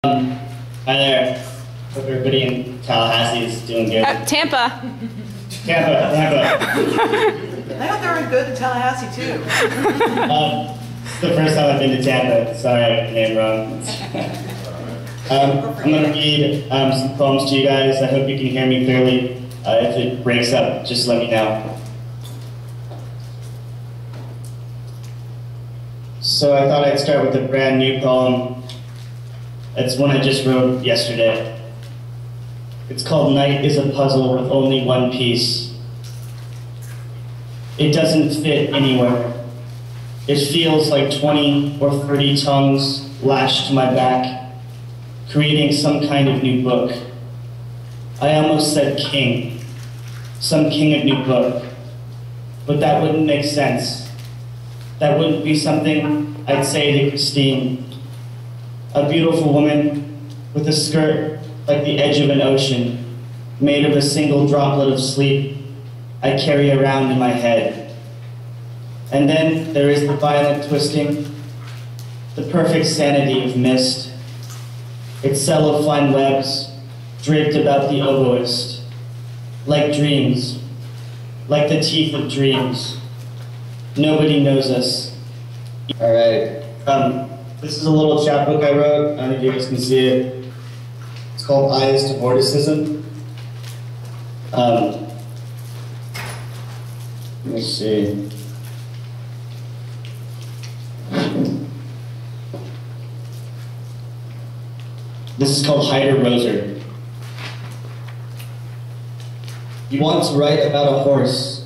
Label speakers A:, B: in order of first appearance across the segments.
A: Hi there. Hope everybody in Tallahassee is doing good.
B: Tampa.
A: Tampa.
C: I thought they were good in Tallahassee too.
A: It's the first time I've been to Tampa. Sorry, I got the name wrong. I'm going to read some poems to you guys. I hope you can hear me clearly. If it breaks up, just let me know. So I thought I'd start with a brand new poem. It's one I just wrote yesterday. It's called Night is a Puzzle with Only One Piece. It doesn't fit anywhere. It feels like 20 or 30 tongues lashed to my back, creating some kind of new book. I almost said king, some king of new book, but that wouldn't make sense. That wouldn't be something I'd say to Christine, a beautiful woman with a skirt like the edge of an ocean, made of a single droplet of sleep I carry around in my head. And then there is the violent twisting, the perfect sanity of mist, its cellophane webs draped about the oboist, like dreams, like the teeth of dreams. Nobody knows us. All right. This is a little chapbook I wrote. I don't know if you guys can see it. It's called Eyes to Vorticism. Let me see. This is called Hyder Roser. You want to write about a horse,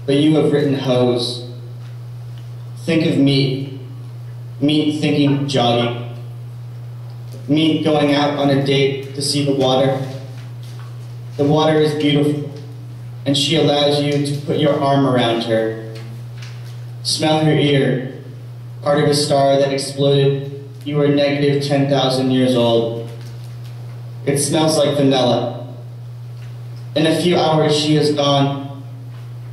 A: but you have written hose. Think of meat. Meat thinking jogging. Meat going out on a date to see the water. The water is beautiful, and she allows you to put your arm around her. Smell her ear, part of a star that exploded. You are negative 10,000 years old. It smells like vanilla. In a few hours she is gone.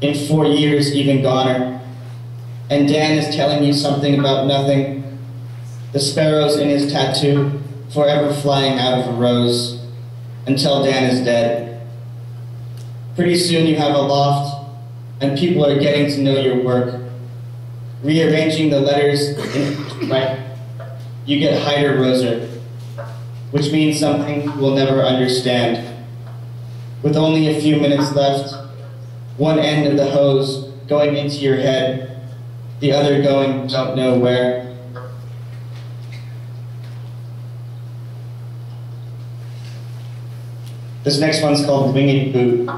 A: In 4 years even goner. And Dan is telling you something about nothing. The sparrows in his tattoo, forever flying out of a rose, until Dan is dead. Pretty soon you have a loft, and people are getting to know your work. Rearranging the letters, right? You get Hyder Roser, which means something you will never understand. With only a few minutes left, one end of the hose going into your head, the other going don't know where. This next one's called Winged Boot.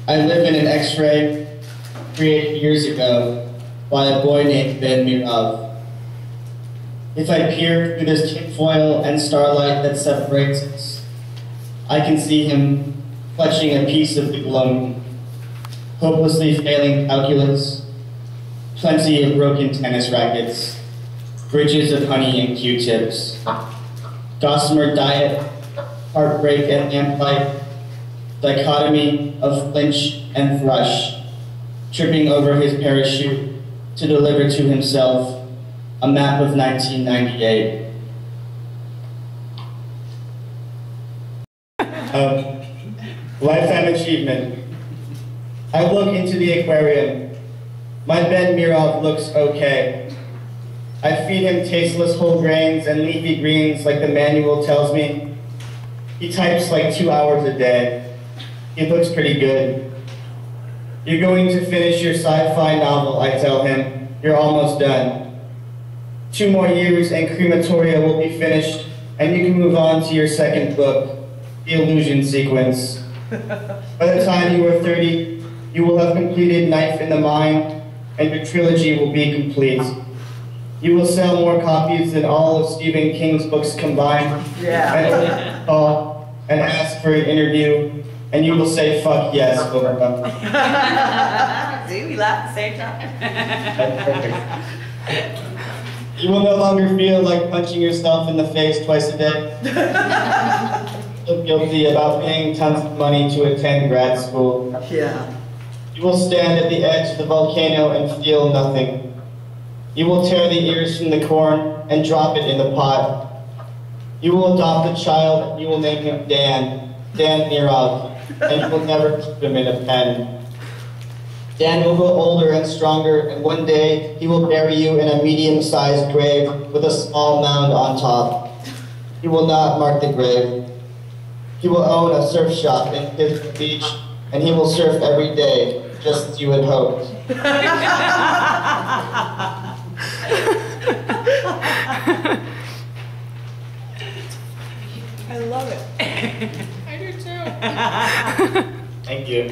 A: I live in an X-ray created years ago by a boy named Mirov. If I peer through this tinfoil and starlight that separates us, I can see him clutching a piece of the gloam, hopelessly failing calculus, plenty of broken tennis rackets, bridges of honey and Q-tips, gossamer diet, heartbreak and lamplight, dichotomy of flinch and thrush, tripping over his parachute to deliver to himself a map of 1998. Lifetime achievement. I look into the aquarium. My Ben Mirov looks okay. I feed him tasteless whole grains and leafy greens like the manual tells me. He types like 2 hours a day. He looks pretty good. You're going to finish your sci-fi novel, I tell him. You're almost done. 2 more years and Crematoria will be finished, and you can move on to your second book, The Illusion Sequence. By the time you are 30, you will have completed Knife in the Mind, and your trilogy will be complete. You will sell more copies than all of Stephen King's books combined. Yeah. And call and ask for an interview, and you will say fuck yes over them.
C: See, we laugh at the same time.
A: That's perfect. You will no longer feel like punching yourself in the face twice a day. Feel guilty about paying tons of money to attend grad school.
C: Yeah.
A: You will stand at the edge of the volcano and feel nothing. You will tear the ears from the corn and drop it in the pot. You will adopt a child and you will name him Dan Mirov, and you will never keep him in a pen. Dan will grow older and stronger, and one day he will bury you in a medium-sized grave with a small mound on top. He will not mark the grave. He will own a surf shop in Pisgah Beach, and he will surf every day, just as you had hoped.
C: I love it.
B: I do too.
A: Thank you.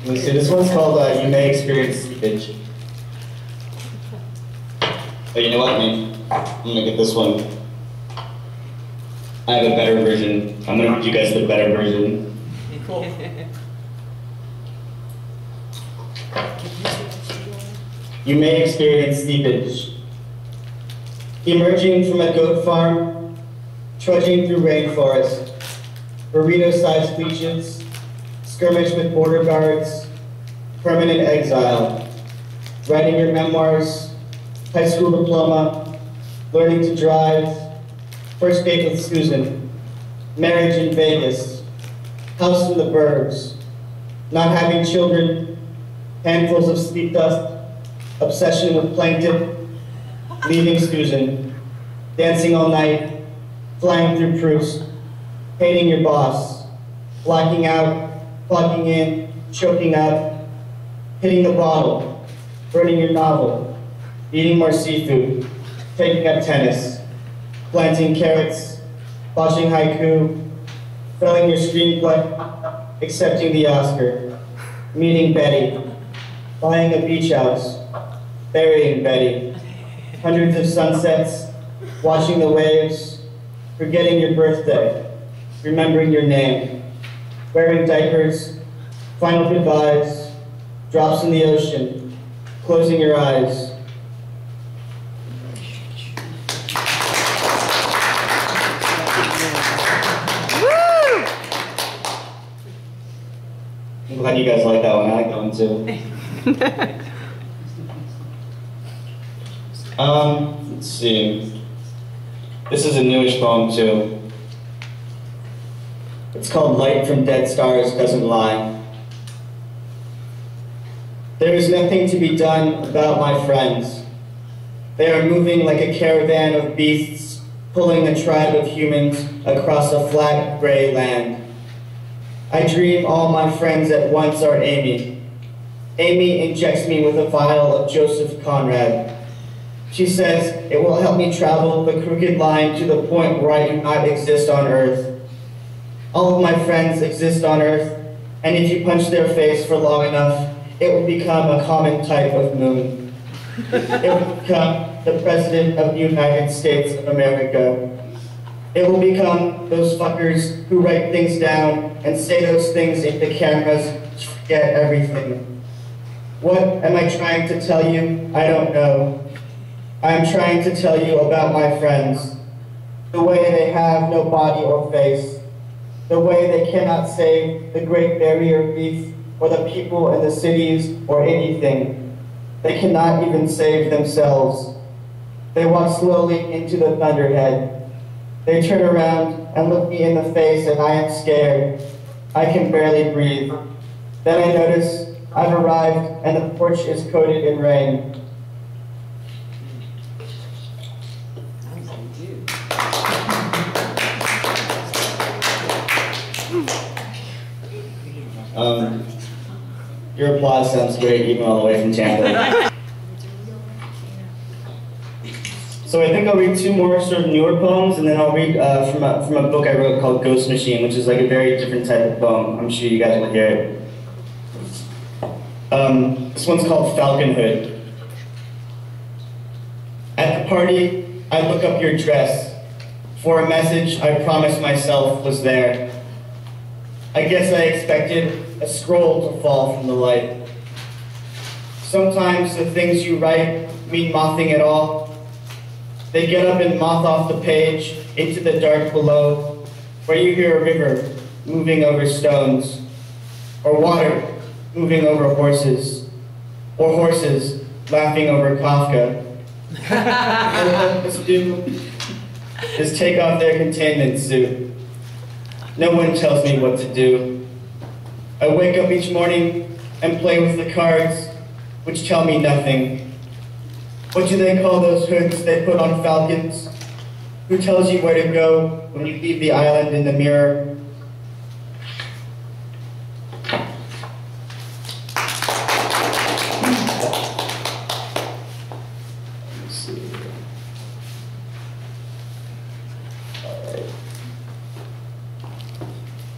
A: Let's see, this one's called You May Experience Seepage. Oh, you know what? I'm gonna get this one. I have a better version. I'm gonna read you guys the better version.
C: Cool.
A: You may experience seepage. Emerging from a goat farm, trudging through rainforest, burrito-sized leeches, skirmish with border guards, permanent exile, writing your memoirs, high school diploma, learning to drive, first date with Susan, marriage in Vegas, house in the burbs, not having children, handfuls of sleep dust, obsession with plankton, leaving Susan, dancing all night, flying through Proust, hating your boss, blacking out, plugging in, choking up, hitting the bottle, burning your novel, eating more seafood, taking up tennis, planting carrots, watching haiku, filling your screenplay, accepting the Oscar, meeting Betty, buying a beach house, burying Betty, hundreds of sunsets, watching the waves, forgetting your birthday, remembering your name, wearing diapers, final goodbyes, drops in the ocean, closing your eyes. I'm glad you guys like that one. I like that one too. Let's see. This is a newish poem too. It's called Light from Dead Stars Doesn't Lie. There is nothing to be done about my friends. They are moving like a caravan of beasts, pulling a tribe of humans across a flat, gray land. I dream all my friends at once are Amy. Amy injects me with a vial of Joseph Conrad. She says it will help me travel the crooked line to the point where I do not exist on Earth. All of my friends exist on Earth, and if you punch their face for long enough, it will become a common type of moon. It will become the President of the United States of America. It will become those fuckers who write things down and say those things into cameras to forget everything. What am I trying to tell you? I don't know. I am trying to tell you about my friends. The way they have no body or face. The way they cannot save the Great Barrier Reef or the people in the cities or anything. They cannot even save themselves. They walk slowly into the thunderhead. They turn around and look me in the face and I am scared. I can barely breathe. Then I notice I've arrived and the porch is coated in rain. Your applause sounds great even all the way from Tampa. So I think I'll read two more sort of newer poems, and then I'll read from a book I wrote called Ghost Machine, which is like a very different type of poem. I'm sure you guys will hear it. This one's called Falconhood. At the party, I look up your dress for a message I promised myself was there. I guess I expected a scroll to fall from the light. Sometimes the things you write mean nothing at all. They get up and moth off the page into the dark below, where you hear a river moving over stones, or water moving over horses, or horses laughing over Kafka. All they help us do is take off their containment suit. No one tells me what to do. I wake up each morning and play with the cards, which tell me nothing. What do they call those hoods they put on falcons? Who tells you where to go when you leave the island in the mirror?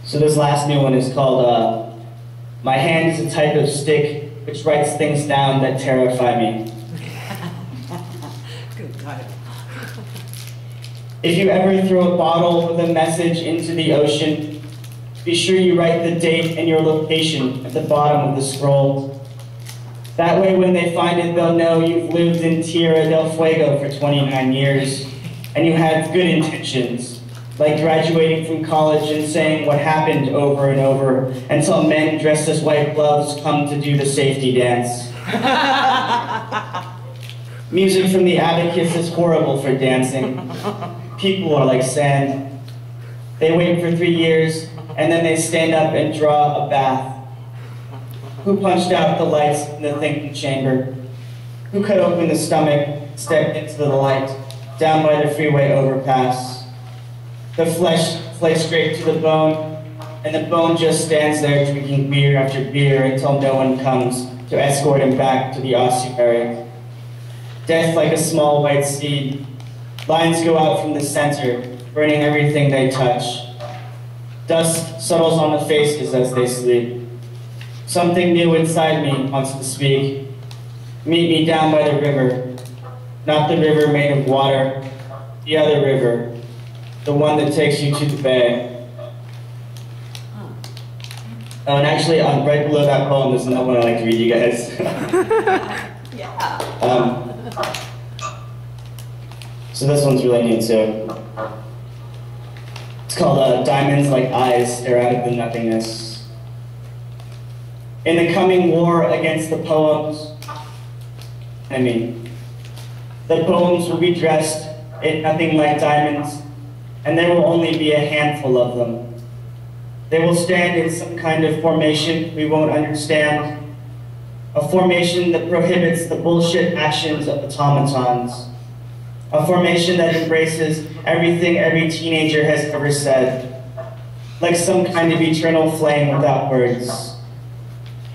A: So this last new one is called, My Hand is a Type of Stick which writes things down that terrify me.
C: Good title.
A: If you ever throw a bottle with a message into the ocean, be sure you write the date and your location at the bottom of the scroll. That way when they find it, they'll know you've lived in Tierra del Fuego for 29 years, and you had good intentions, like graduating from college and saying what happened over and over until men dressed as white gloves come to do the safety dance. Music from the abacus is horrible for dancing. People are like sand. They wait for 3 years, and then they stand up and draw a bath. Who punched out the lights in the thinking chamber? Who cut open the stomach, stepped into the light, down by the freeway overpass? The flesh plays straight to the bone, and the bone just stands there drinking beer after beer until no one comes to escort him back to the ossuary. Death like a small white seed. Lines go out from the center, burning everything they touch. Dust settles on the faces as they sleep. Something new inside me wants to speak. Meet me down by the river. Not the river made of water, the other river. The one that takes you to the bay. Oh, and actually, right below that poem, there's another one I'd like to read you guys.
C: Yeah.
A: So this one's really neat too. It's called Diamonds Like Eyes Stare Out of the Nothingness. In the coming war against the poems, the poems will be dressed in nothing like diamonds, and there will only be a handful of them. They will stand in some kind of formation we won't understand, a formation that prohibits the bullshit actions of automatons, a formation that embraces everything every teenager has ever said, like some kind of eternal flame without words.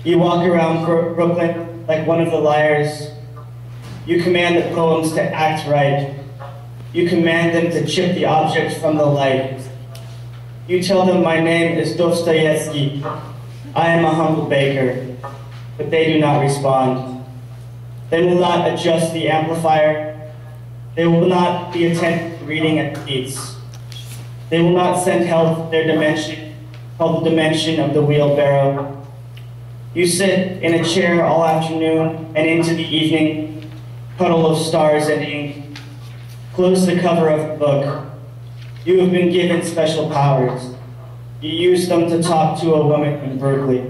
A: You walk around Brooklyn like one of the liars. You command the poems to act right. You command them to chip the object from the light. You tell them my name is Dostoevsky. I am a humble baker, but they do not respond. They will not adjust the amplifier. They will not be attentive to reading at the beats. They will not send help their dimension, called the dimension of the wheelbarrow. You sit in a chair all afternoon and into the evening, puddle of stars and ink. Close the cover of the book. You have been given special powers. You use them to talk to a woman in Berkeley.